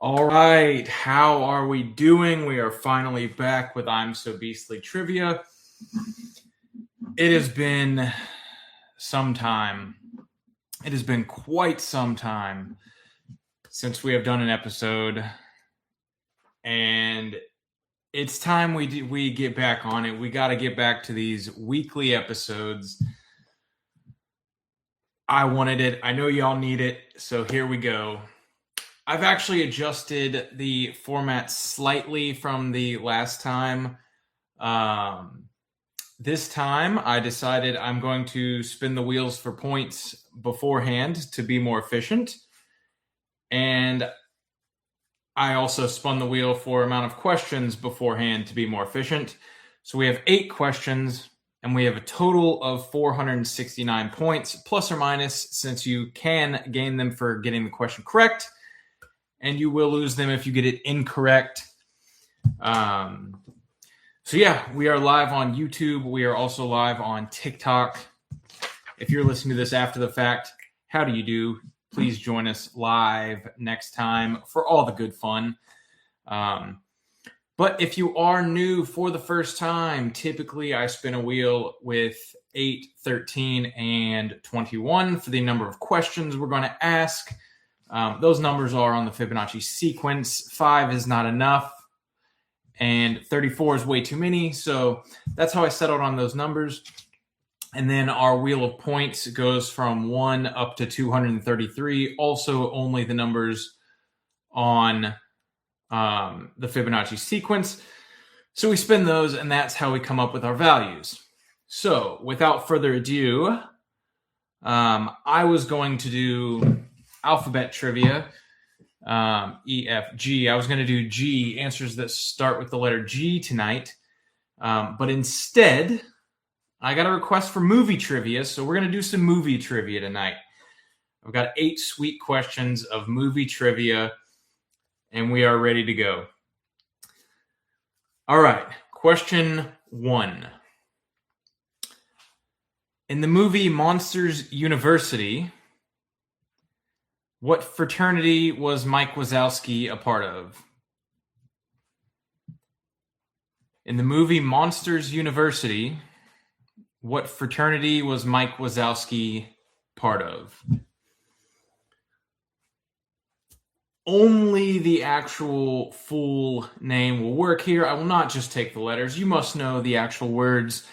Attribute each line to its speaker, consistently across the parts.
Speaker 1: All right, how are we doing? We are finally back with I'm So Beastly Trivia. It has been some time. It has been quite some time since we have done an episode, and it's time we get back on it. We got to get back to these weekly episodes. I wanted it. I know y'all need it, so here we go. I've actually adjusted the format slightly from the last time. This time, I decided I'm going to spin the wheels for points beforehand to be more efficient. And I also spun the wheel for amount of questions beforehand to be more efficient. So we have 8 questions, and we have a total of 469 points, plus or minus, since you can gain them for getting the question correct, and you will lose them if you get it incorrect. So yeah, we are live on YouTube. We are also live on TikTok. If you're listening to this after the fact, how do you do? Please join us live next time for all the good fun. But if you are new for the first time, typically I spin a wheel with 8, 13, and 21 for the number of questions we're going to ask. Those numbers are on the Fibonacci sequence. 5 is not enough, and 34 is way too many. So that's how I settled on those numbers. And then our wheel of points goes from 1 up to 233. Also only the numbers on the Fibonacci sequence. So we spin those, and that's how we come up with our values. So without further ado, I was going to do alphabet trivia. E, F, G. I was going to do G, answers that start with the letter G tonight. But instead, I got a request for movie trivia, so we're going to do some movie trivia tonight. I've got 8 sweet questions of movie trivia, and we are ready to go. All right, question 1. In the movie Monsters University, what fraternity was Mike Wazowski a part of? In the movie Monsters University, what fraternity was Mike Wazowski part of? Only the actual full name will work here. I will not just take the letters. You must know the actual words.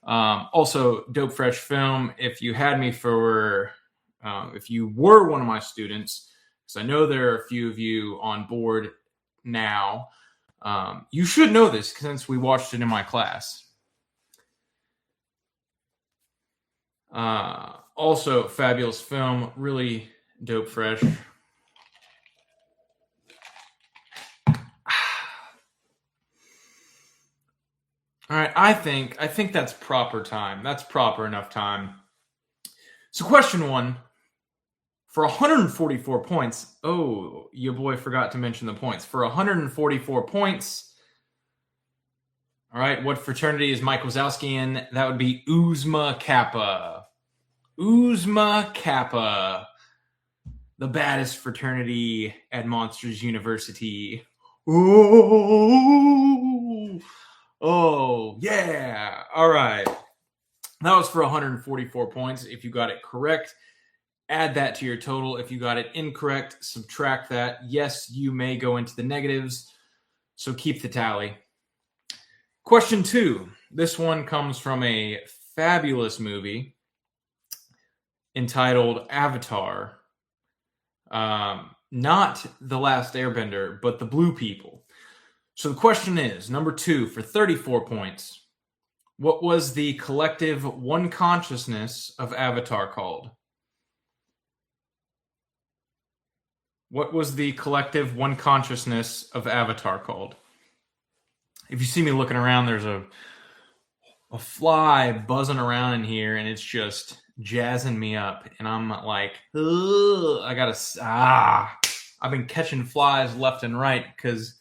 Speaker 1: Also, Dope Fresh Film, if you had me for... if you were one of my students, because I know there are a few of you on board now, you should know this since we watched it in my class. Also, fabulous film, really dope fresh. All right, I think that's proper time. That's proper enough time. So question 1. For 144 points, oh, your boy forgot to mention the points. For 144 points, all right, what fraternity is Mike Wazowski in? That would be Uzma Kappa. Uzma Kappa, the baddest fraternity at Monsters University. Oh, yeah. All right. That was for 144 points. If you got it correct, add that to your total. If you got it incorrect, subtract that. Yes, you may go into the negatives, so keep the tally. Question 2. This one comes from a fabulous movie entitled Avatar. Not The Last Airbender, but The Blue People. So the question is, number 2, for 34 points, what was the collective one consciousness of Avatar called? What was the collective one consciousness of Avatar called? If you see me looking around, there's a fly buzzing around in here, and it's just jazzing me up. And I'm like, I've been catching flies left and right because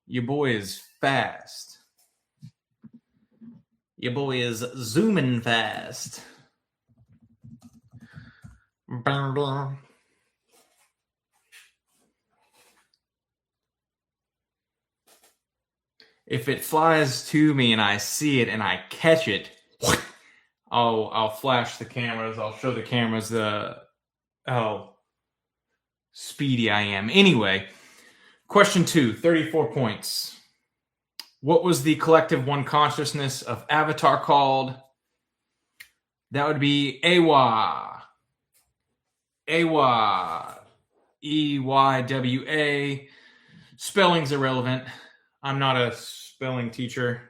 Speaker 1: your boy is fast. Your boy is zooming fast. If it flies to me and I see it and I catch it, I'll flash the cameras. I'll show the cameras how speedy I am. Anyway, question 2, 34 points. What was the collective one consciousness of Avatar called? That would be Eywa. Eywa. Eywa. Spelling's irrelevant. I'm not a spelling teacher.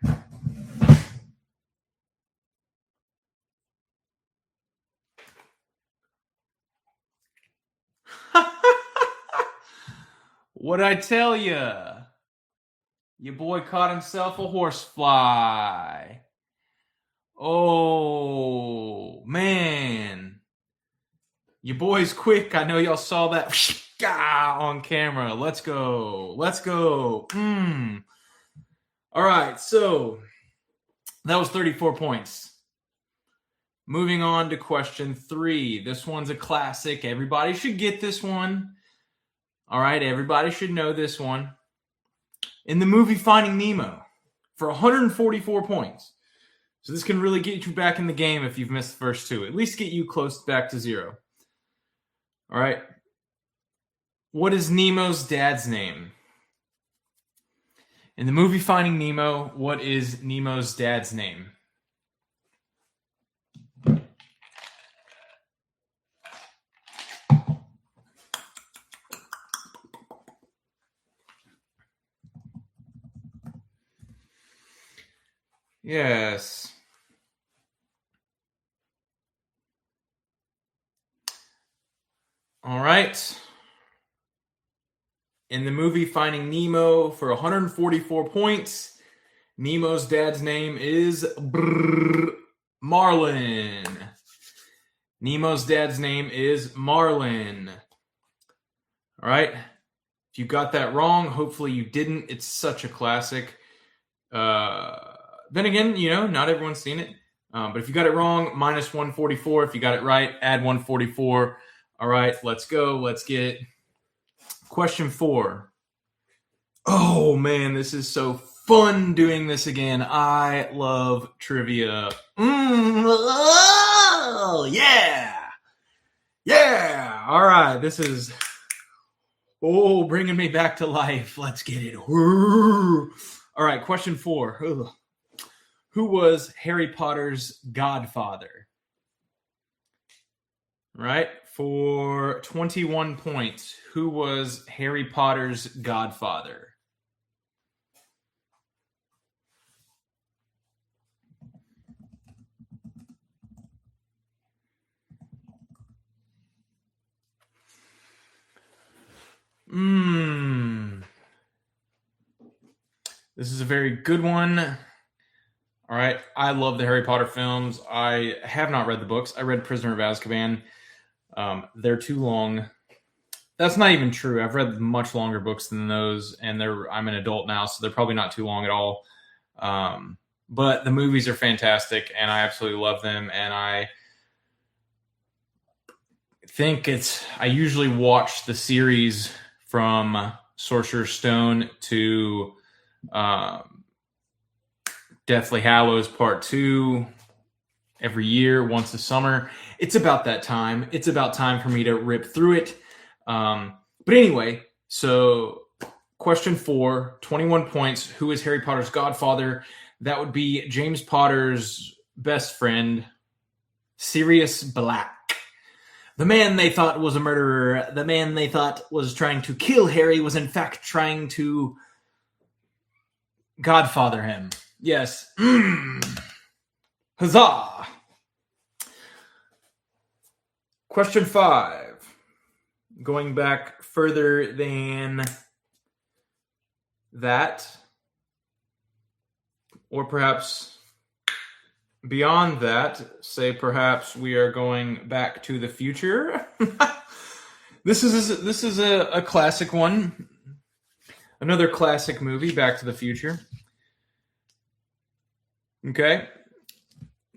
Speaker 1: What'd I tell ya? Your boy caught himself a horsefly. Oh, man. Your boy's quick. I know y'all saw that on camera. Let's go. Let's go. All right, so that was 34 points. Moving on to question 3. This one's a classic. Everybody should get this one. All right, everybody should know this one. In the movie Finding Nemo, for 144 points. So this can really get you back in the game if you've missed the first 2. At least get you close back to 0. All right. What is Nemo's dad's name? In the movie Finding Nemo, what is Nemo's dad's name? Yes. All right. In the movie Finding Nemo, for 144 points, Nemo's dad's name is Marlin. Nemo's dad's name is Marlin. All right. If you got that wrong, hopefully you didn't. It's such a classic. Then again, not everyone's seen it. But if you got it wrong, minus 144. If you got it right, add 144. All right, let's go. Let's get question 4. Oh, man, this is so fun doing this again. I love trivia. Oh, yeah. Yeah. All right, this is bringing me back to life. Let's get it. All right, question 4. Who was Harry Potter's godfather? Right? For 21 points, who was Harry Potter's godfather? This is a very good one. All right. I love the Harry Potter films. I have not read the books. I read Prisoner of Azkaban. They're too long. That's not even true. I've read much longer books than those, and I'm an adult now, so they're probably not too long at all. But the movies are fantastic, and I absolutely love them. And I think I usually watch the series from Sorcerer's Stone to Deathly Hallows Part 2 every year, once a summer. It's about that time. It's about time for me to rip through it. But anyway, so question 4, 21 points. Who is Harry Potter's godfather? That would be James Potter's best friend, Sirius Black. The man they thought was a murderer, the man they thought was trying to kill Harry, was in fact trying to godfather him. Yes. Huzzah! Question 5. Going back further than that, or perhaps beyond that, say perhaps we are going back to the future. This is a classic one. Another classic movie, Back to the Future. Okay.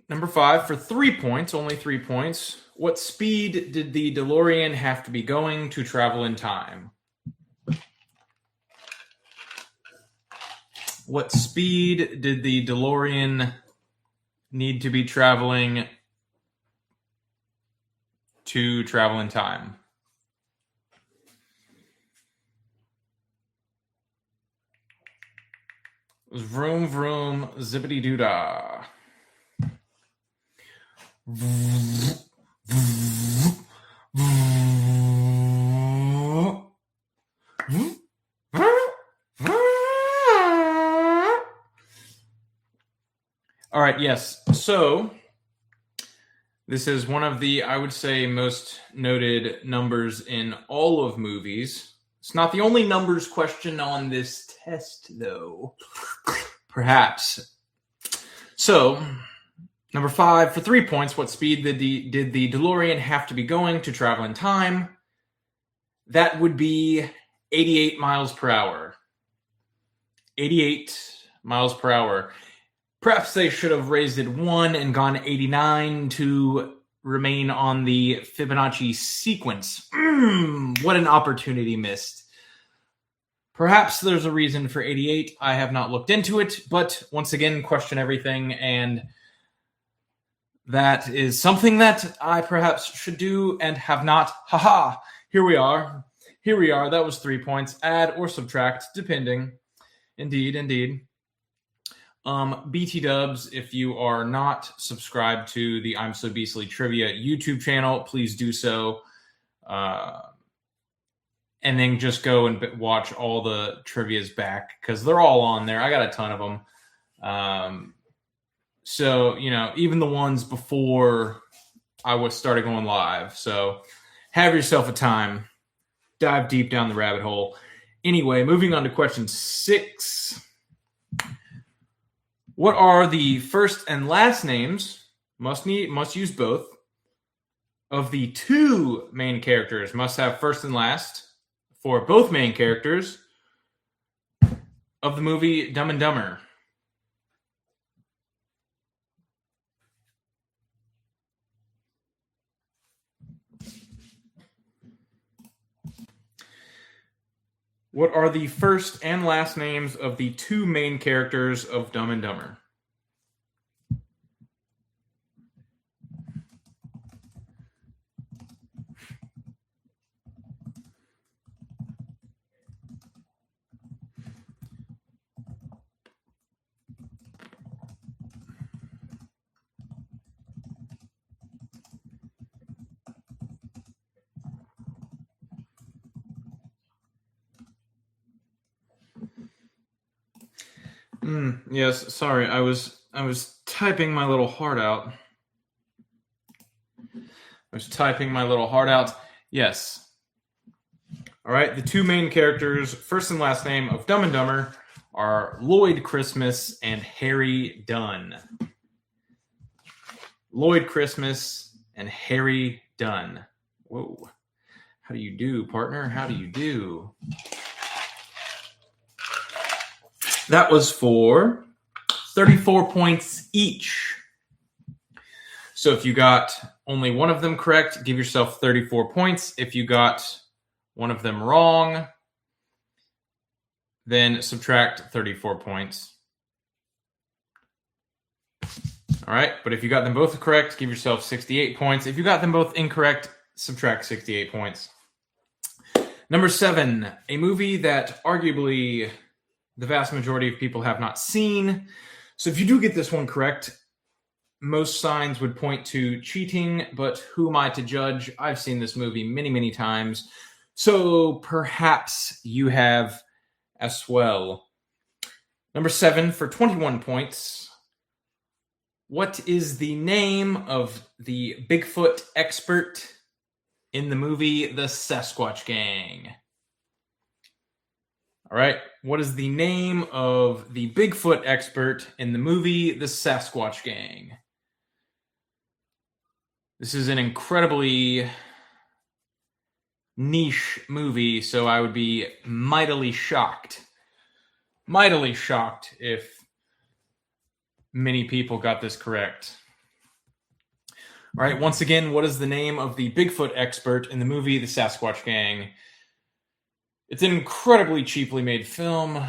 Speaker 1: Number 5, for 3 points, only 3 points. What speed did the DeLorean have to be going to travel in time? What speed did the DeLorean need to be traveling to travel in time? Vroom, vroom, zippity doo dah. All right, yes. So this is one of the, I would say, most noted numbers in all of movies. It's not the only numbers question on this test, though. Perhaps. So, number 5, for 3 points, what speed did the DeLorean have to be going to travel in time? That would be 88 miles per hour. 88 miles per hour. Perhaps they should have raised it 1 and gone 89 to remain on the Fibonacci sequence. What an opportunity missed. Perhaps there's a reason for 88. I have not looked into it, but once again, question everything, and that is something that I perhaps should do and have not. Haha, here we are. Here we are. That was 3 points. Add or subtract, depending. Indeed, indeed. BT Dubs, if you are not subscribed to the I'm So Beastly Trivia YouTube channel, please do so. And then just go and watch all the trivias back, because they're all on there. I got a ton of them. So, you know, even the ones before I started going live. So have yourself a time. Dive deep down the rabbit hole. Anyway, moving on to question 6. What are the first and last names, must use both, of the 2 main characters? Must have first and last for both main characters of the movie Dumb and Dumber. What are the first and last names of the 2 main characters of Dumb and Dumber? Yes, sorry. I was typing my little heart out. Yes. All right, the 2 main characters, first and last name of Dumb and Dumber, are Lloyd Christmas and Harry Dunn. Lloyd Christmas and Harry Dunn. Whoa. How do you do, partner? How do you do? That was for 34 points each. So if you got only one of them correct, give yourself 34 points. If you got one of them wrong, then subtract 34 points. All right, but if you got them both correct, give yourself 68 points. If you got them both incorrect, subtract 68 points. Number 7, a movie that arguably the vast majority of people have not seen. So if you do get this one correct, most signs would point to cheating, but who am I to judge? I've seen this movie many, many times. So perhaps you have as well. Number 7 for 21 points. What is the name of the Bigfoot expert in the movie The Sasquatch Gang? All right. What is the name of the Bigfoot expert in the movie The Sasquatch Gang? This is an incredibly niche movie, so I would be mightily shocked if many people got this correct. All right. Once again, what is the name of the Bigfoot expert in the movie The Sasquatch Gang? It's an incredibly cheaply made film.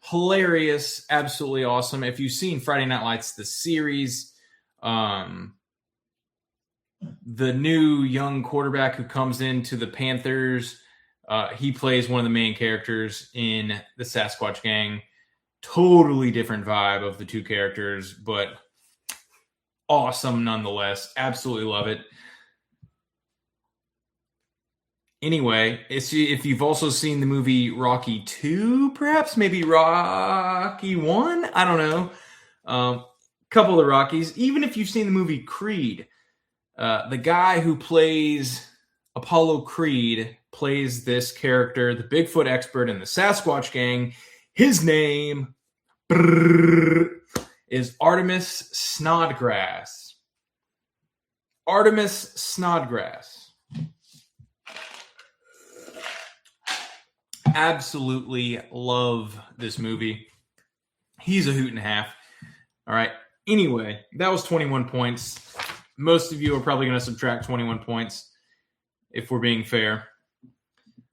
Speaker 1: hilarious, absolutely awesome. If you've seen Friday Night Lights, the series, the new young quarterback who comes into the Panthers, he plays one of the main characters in the Sasquatch Gang. Totally different vibe of the two characters, but awesome nonetheless. Absolutely love it. Anyway, if you've also seen the movie Rocky 2, perhaps, maybe Rocky 1, I don't know. Couple of the Rockies. Even if you've seen the movie Creed, the guy who plays Apollo Creed plays this character, the Bigfoot expert in the Sasquatch Gang. His name is Artemis Snodgrass. Artemis Snodgrass. Absolutely love this movie. He's a hoot and a half. All right. Anyway, that was 21 points. Most of you are probably going to subtract 21 points if we're being fair.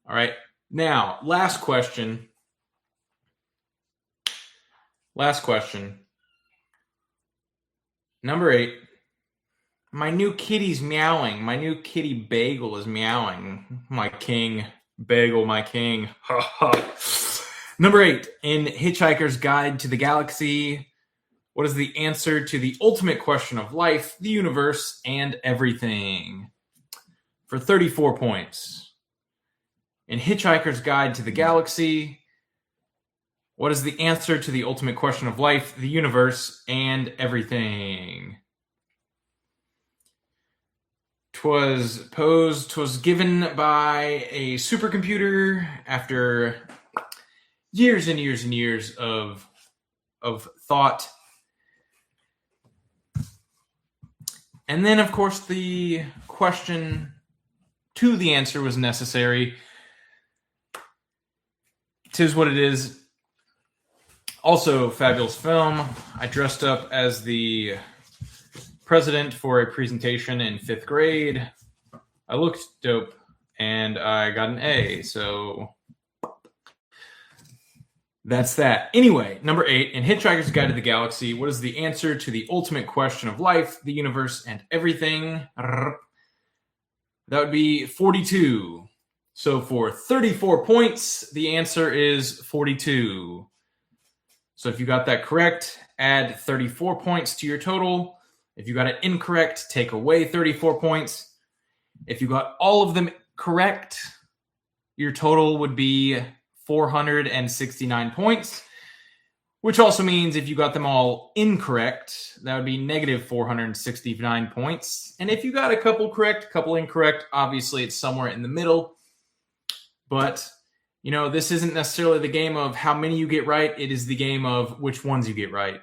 Speaker 1: All right. Now, last question. Number 8. My new kitty's meowing. My new kitty Bagel is meowing. My king. Bagel, my king. Number 8. In Hitchhiker's Guide to the Galaxy, what is the answer to the ultimate question of life, the universe, and everything? For 34 points. In Hitchhiker's Guide to the Galaxy, what is the answer to the ultimate question of life, the universe, and everything? 'Twas given by a supercomputer after years and years and years of thought. And then, of course, the question to the answer was necessary. 'Tis what it is. Also, fabulous film. I dressed up as the president for a presentation in 5th grade. I looked dope, and I got an A, so that's that. Anyway, number 8, in Hitchhiker's Guide to the Galaxy, what is the answer to the ultimate question of life, the universe, and everything? That would be 42. So for 34 points, the answer is 42. So if you got that correct, add 34 points to your total. If you got it incorrect, take away 34 points. If you got all of them correct, your total would be 469 points, which also means if you got them all incorrect, that would be negative 469 points. And if you got a couple correct, a couple incorrect, obviously it's somewhere in the middle. But, you know, this isn't necessarily the game of how many you get right. It is the game of which ones you get right.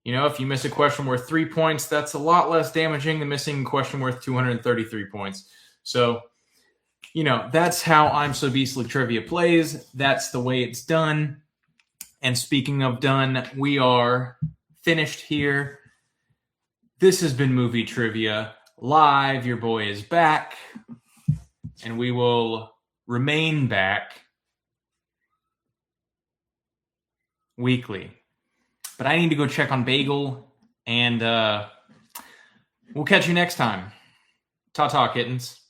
Speaker 1: You know, if you miss a question worth 3 points, that's a lot less damaging than missing a question worth 233 points. So, you know, that's how I'm So Beastly Trivia plays. That's the way it's done. And speaking of done, we are finished here. This has been Movie Trivia Live. Your boy is back. And we will remain back weekly. But I need to go check on Bagel, and we'll catch you next time. Ta-ta, kittens.